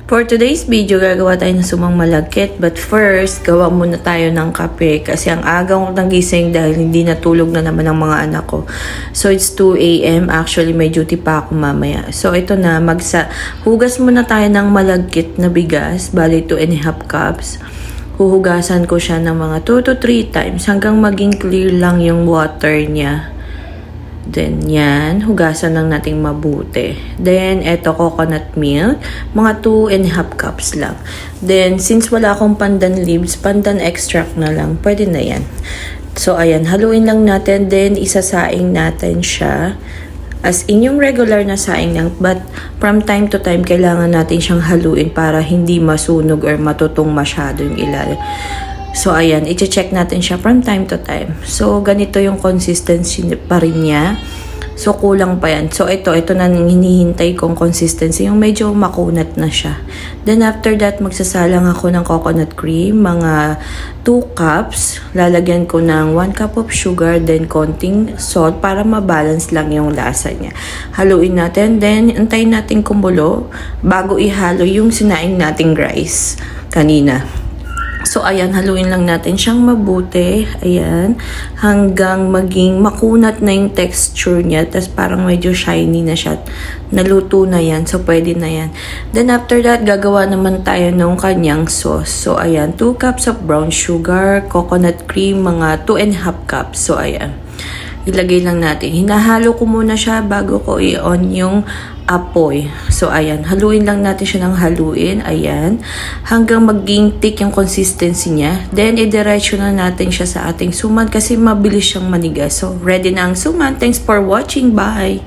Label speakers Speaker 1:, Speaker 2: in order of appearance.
Speaker 1: For today's video, gagawa tayo ng sumang malagkit. But first, gawa muna tayo ng kape. Kasi ang aga ko nagising dahil hindi natulog na naman ang mga anak ko. So, it's 2 a.m. Actually, may duty pa ako mamaya. So, ito na. Hugas muna tayo ng malagkit na bigas. Bali, 2.5 cups. Huhugasan ko siya ng mga 2 to 3 times hanggang maging clear lang yung water niya. Then, yan. Hugasan lang nating mabuti. Then, eto coconut milk. Mga 2.5 cups lang. Then, since wala akong pandan leaves, pandan extract na lang. Pwede na yan. So, ayan. Haluin lang natin. Then, isasaing natin siya. As in, yung regular na saing lang. But, from time to time, kailangan natin siyang haluin para hindi masunog or matutong masyado yung ilalim. So, ayan, i-check natin siya from time to time. So, ganito yung consistency pa rin niya. So, kulang pa yan. So, ito na hinihintay kong consistency. Yung medyo makunat na siya. Then, after that, magsasalang ako ng coconut cream. Mga 2 cups. Lalagyan ko ng 1 cup of sugar. Then, konting salt para mabalance lang yung lasa niya. Haluin natin. Then, antayin natin kumulo bago ihalo yung sinaing nating rice kanina. So, ayan, haluin lang natin siyang mabuti. Ayan. Hanggang maging makunat na yung texture niya. Tapos parang medyo shiny na siya. Naluto na yan. So, pwede na yan. Then, after that, gagawa naman tayo ng kanyang sauce. So, ayan. 2 cups of brown sugar, coconut cream, mga 2.5 cups. So, ayan. Ilagay lang natin. Hinahalo ko muna siya bago ko i-on yung apoy. So, ayan. Haluin lang natin siya ng haluin. Ayan. Hanggang maging thick yung consistency niya. Then, idiretso na natin siya sa ating suman kasi mabilis siyang manigas. So, ready na ang suman. Thanks for watching. Bye!